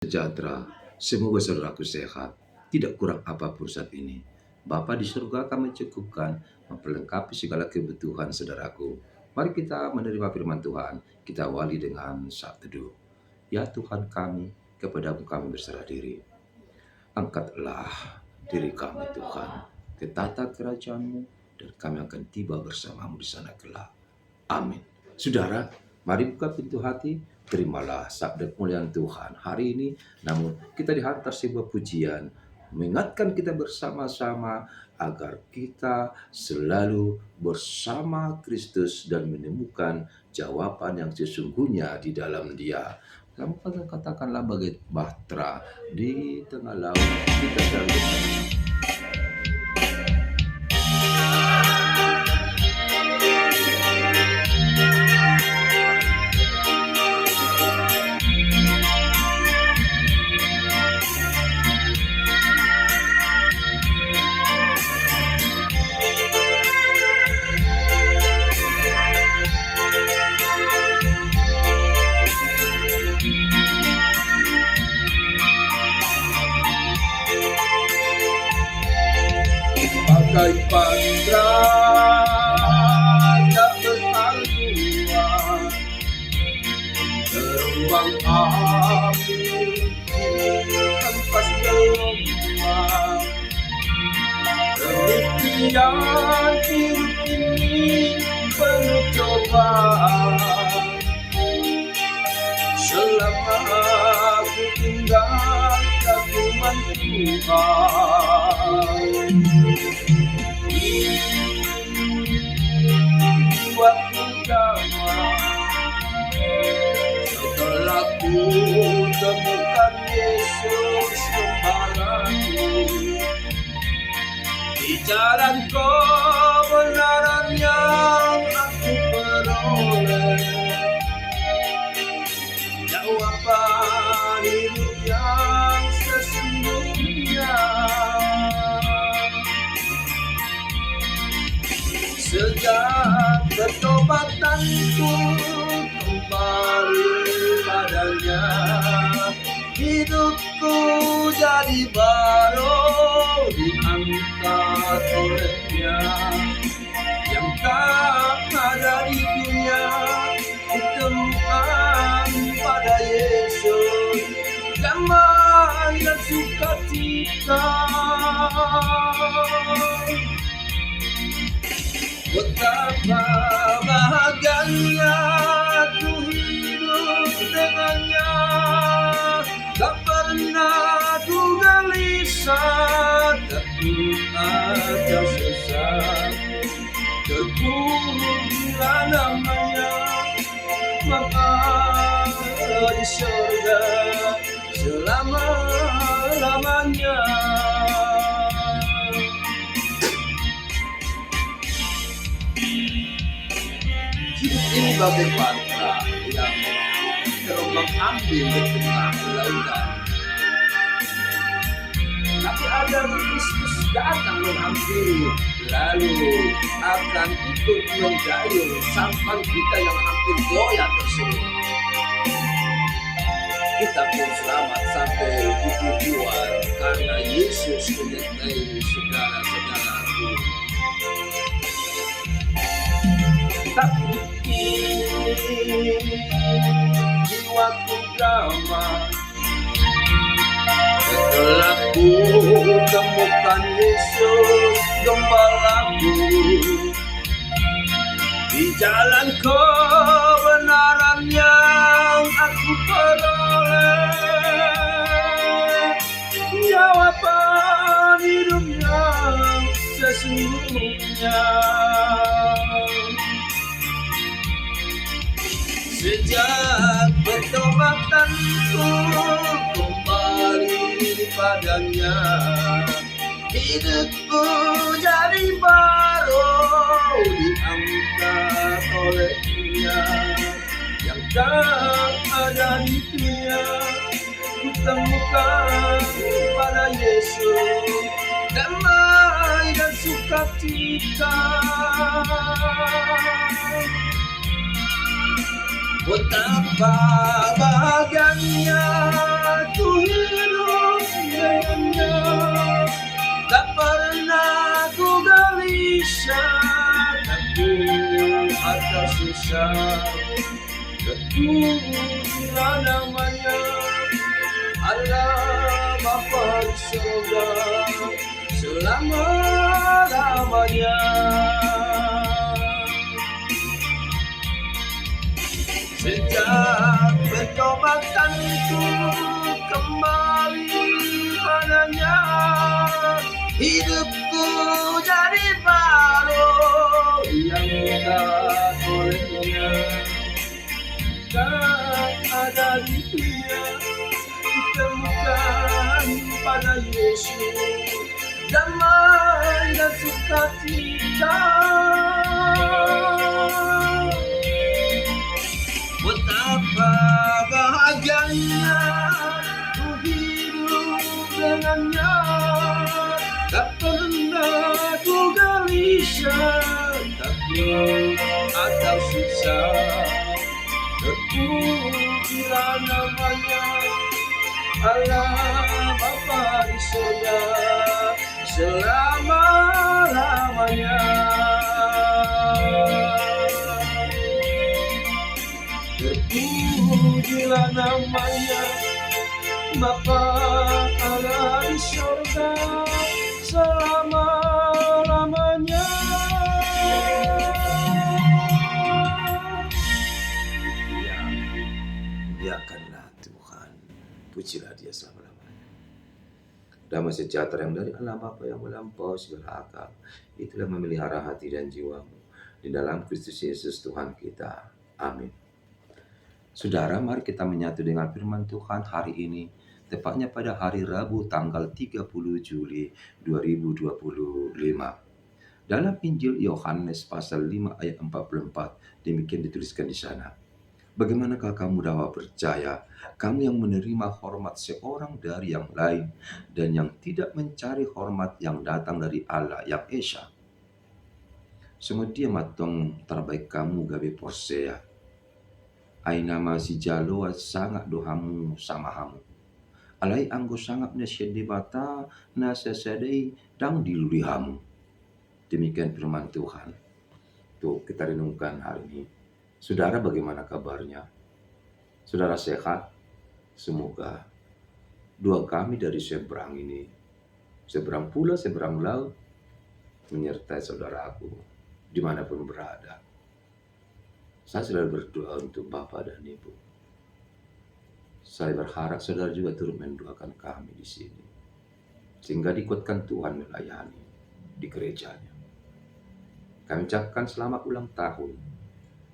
Sejahtera. Semoga saudaraku sehat, tidak kurang apapun saat ini. Bapa di surga akan mencukupkan, memperlengkapi segala kebutuhan saudaraku. Mari kita menerima firman Tuhan, kita awali dengan saat teduh. Ya Tuhan kami, kepadamu kami berserah diri. Angkatlah diri kami Tuhan, ke tata kerajaan-Mu, dan kami akan tiba bersamamu di sana kelak. Amin. Saudara, mari buka pintu hati, terimalah sabda kemuliaan Tuhan hari ini. Namun kita dihantar sebuah pujian, mengingatkan kita bersama-sama agar kita selalu bersama Kristus dan menemukan jawaban yang sesungguhnya di dalam Dia. Kamu katakanlah bagai bahtera di tengah laut, kita selalu bagai bahtera tak berhaluan, teruang api hempas gelombang. Demikian hidup ini penuh cobaan, selama aku tinggal kagum Tuhan. Jiwaku damai setelah ku temukan Yesus Gembalaku. Di jalan kebenaran yang aku peroleh, jawaban hidup yang sesungguhnya. Sejak bertobatanku kembali padanya, hidupku jadi baru diangkat olehnya. Yang tak ada di dunia ditemukan pada Yesus, damai dan sukacita. Betapa bahagianya aku hidup dengannya, tak pernah ku gelisah, takut atau sesat. Terpujilah namanya, maka di surga selama-lamanya. Ini bagai bahtera yang terombang ambing di tengah lautan. Tapi ada Kristus datang menghampiri, lalu akan ikut menggayung sampan kita yang hampir goyah tersebut. Kita pun selamat sampai di tujuan karena Yesus menyertai saudara-saudaraku. Tapi jiwaku damai setelah ku temukan Yesus Gembalaku. Di jalan kebenaran yang aku peroleh, jawaban hidup yang sesungguhnya. Sejak bertobatanku kembali padanya, hidupku jadi baru diangkat olehnya. Yang tak ada di dunia kutemukan pada Yesus, damai dan sukacita. Betapa bahagianya ku hidup dengannya, tak pernah ku gelisah, takut atau susah. Terpujilah namanya, Allah Bapa di surga selama-lamanya. Sejak bertobatanku kembali padanya, hidupku jadi baru yang tak olehnya. Tak ada di dunia ditemukan pada Yesus damai dan sukacita. Betapa bahagianya ku hidup dengannya, tak pernah ku gelisah, takut atau susah. Terpujilah namanya, Allah Bapa di surga selama-lamanya. Terpujilah namanya, Bapa Allah di surga selama-lamanya. Muliakanlah Tuhan, pujilah Dia selama-lamanya. Damai sejahtera yang dari Allah Bapa yang melampaui segala akal, itulah memelihara hati dan jiwamu di dalam Kristus Yesus Tuhan kita. Amin. Saudara, mari kita menyatu dengan firman Tuhan hari ini, tepatnya pada hari Rabu tanggal 30 Juli 2025. Dalam Injil Yohanes pasal 5 ayat 44, demikian dituliskan di sana. Bagaimanakah kamu dapat percaya, kamu yang menerima hormat seorang dari yang lain, dan yang tidak mencari hormat yang datang dari Allah yang Esa? Semudia matong terbaik kamu gabe porsea. Ai nama si jaloa sangat dohamu sama hamu. Alai anggo sangat nasyedi bata nasesedei dang diluri hamu. Demikian firman Tuhan. Tuh kita renungkan hari ini. Saudara, bagaimana kabarnya? Saudara sehat? Semoga doa kami dari seberang ini, seberang pulau, seberang laut, menyertai saudaraku dimanapun berada. Saya selalu berdoa untuk Bapak dan Ibu. Saya berharap saudara juga turut mendoakan kami di sini, sehingga dikuatkan Tuhan melayani di gerejanya. Kami ucapkan selamat ulang tahun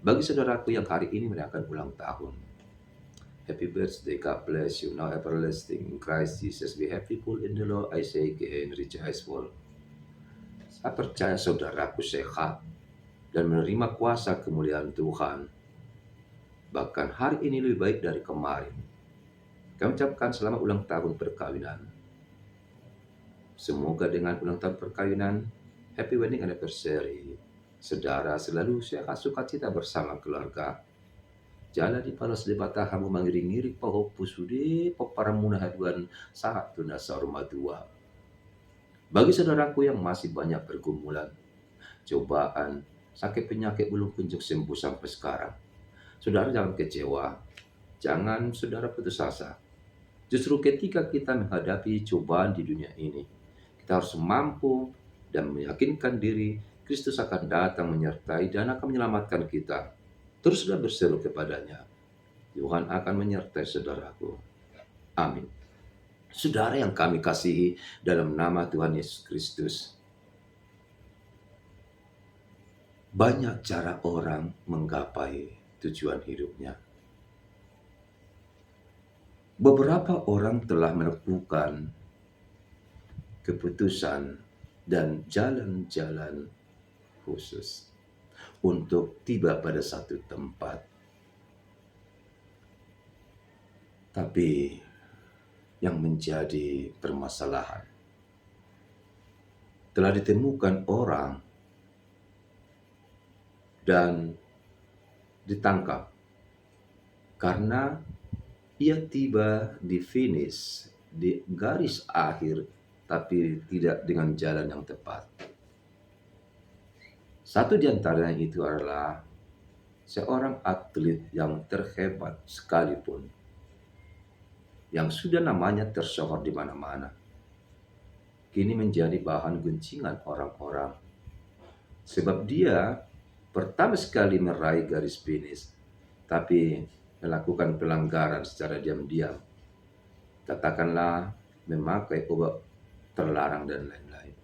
bagi saudaraku yang hari ini merayakan ulang tahun. Happy birthday, God bless you, now everlasting in Christ Jesus. Be happy full in the Lord, I say again, rejoice full. Saya percaya saudaraku sehat dan menerima kuasa kemuliaan Tuhan. Bahkan hari ini lebih baik dari kemarin. Kami ucapkan selamat ulang tahun perkawinan. Semoga dengan ulang tahun perkawinan, happy wedding anniversary, saudara selalu sehat sukacita bersama keluarga. Jala di palas debata hamu mangiri-ngiri paho pusude paparamuna haduan saat tuna saruma dua. Bagi saudaraku yang masih banyak pergumulan, cobaan, sakit penyakit belum kunjung sembuh sampai sekarang, saudara jangan kecewa, jangan saudara putus asa. Justru ketika kita menghadapi cobaan di dunia ini, kita harus mampu dan meyakinkan diri Kristus akan datang menyertai dan akan menyelamatkan kita. Teruslah berseru kepadanya. Tuhan akan menyertai saudaraku. Amin. Saudara yang kami kasihi dalam nama Tuhan Yesus Kristus, banyak cara orang menggapai tujuan hidupnya. Beberapa orang telah menemukan keputusan dan jalan-jalan khusus untuk tiba pada satu tempat. Tapi yang menjadi permasalahan, telah ditemukan orang dan ditangkap karena ia tiba di finish, di garis akhir, tapi tidak dengan jalan yang tepat. Satu di antaranya itu adalah seorang atlet yang terhebat sekalipun, yang sudah namanya tersohor di mana-mana, kini menjadi bahan guncingan orang-orang. Sebab dia pertama sekali meraih garis finish, tapi melakukan pelanggaran secara diam-diam. Katakanlah memakai obat terlarang dan lain-lain.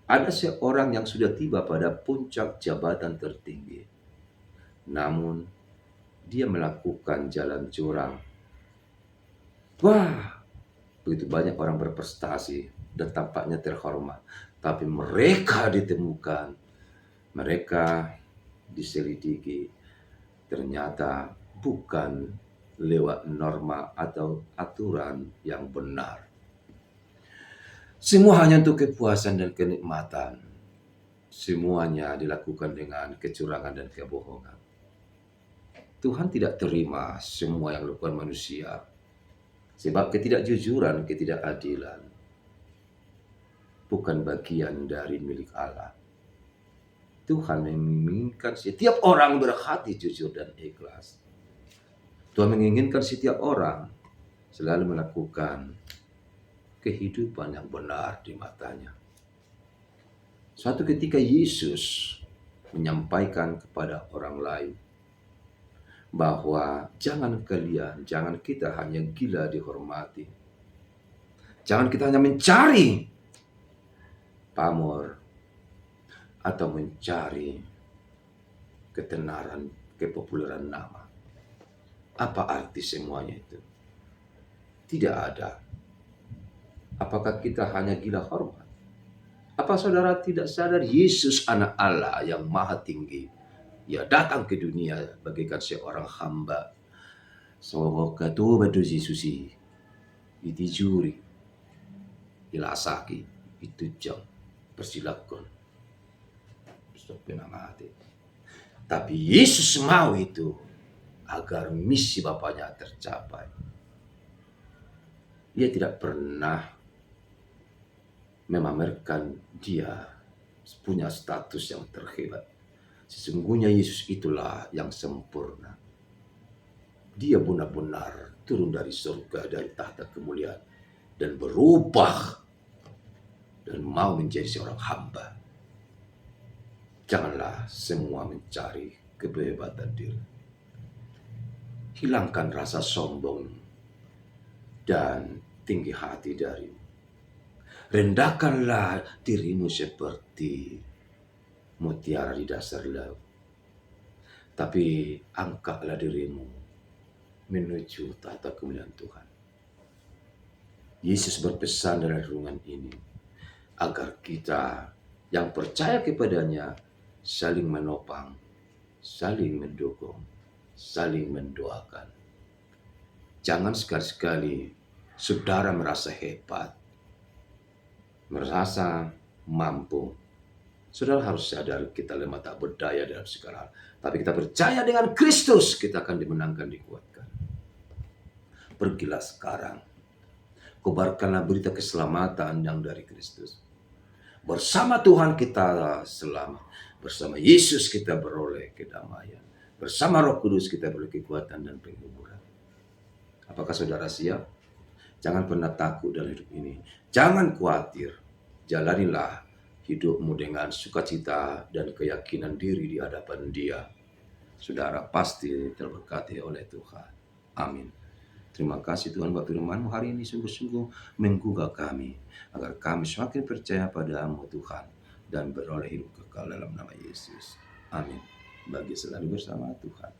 Ada seorang yang sudah tiba pada puncak jabatan tertinggi, namun dia melakukan jalan curang. Wah, begitu banyak orang berprestasi dan tampaknya terhormat, tapi mereka ditemukan, mereka diselidiki, ternyata bukan lewat norma atau aturan yang benar. Semua hanya untuk kepuasan dan kenikmatan. Semuanya dilakukan dengan kecurangan dan kebohongan. Tuhan tidak terima semua yang dilakukan manusia. Sebab ketidakjujuran, ketidakadilan bukan bagian dari milik Allah. Tuhan menginginkan setiap orang berhati jujur dan ikhlas. Tuhan menginginkan setiap orang selalu melakukan kehidupan yang benar di matanya. Suatu ketika Yesus menyampaikan kepada orang lain bahwa jangan kita hanya gila dihormati. Jangan kita hanya mencari pamor atau mencari ketenaran, kepopuleran nama. Apa arti semuanya itu? Tidak ada. Apakah kita hanya gila hormat? Apa saudara tidak sadar Yesus anak Allah yang maha tinggi? Ia datang ke dunia bagaikan seorang hamba. Semoga tu batu Yesusi. Itijuri. Ilasaki. Itu jam. Persilakan. Penamati. Tapi Yesus mau itu agar misi Bapaknya tercapai. Ia tidak pernah memamerkan dia punya status yang terhebat. Sesungguhnya Yesus itulah yang sempurna. Dia benar-benar turun dari surga, dari tahta kemuliaan, dan berubah dan mau menjadi seorang hamba. Janganlah semua mencari kehebatan diri. Hilangkan rasa sombong dan tinggi hati darimu. Rendahkanlah dirimu seperti mutiara di dasar laut. Tapi angkatlah dirimu menuju tahta kemuliaan Tuhan. Yesus berpesan dalam renungan ini agar kita yang percaya kepadanya saling menopang, saling mendukung, saling mendoakan. Jangan sekali-sekali saudara merasa hebat, merasa mampu. Saudara harus sadar kita lemah tak berdaya dalam segala hal. Tapi kita percaya dengan Kristus, kita akan dimenangkan, dikuatkan. Pergilah sekarang. Kobarkanlah berita keselamatan yang dari Kristus. Bersama Tuhan kita selamat. Bersama Yesus kita beroleh kedamaian. Bersama Roh Kudus kita beroleh kekuatan dan penghiburan. Apakah saudara siap? Jangan pernah takut dalam hidup ini. Jangan khawatir. Jalanilah hidupmu dengan sukacita dan keyakinan diri di hadapan Dia. Saudara pasti terberkati oleh Tuhan. Amin. Terima kasih Tuhan buat firman-Mu hari ini sungguh-sungguh menggugah kami. Agar kami semakin percaya padamu Tuhan. Dan beroleh hidup kekal dalam nama Yesus. Amin. Bagi selalu bersama Tuhan.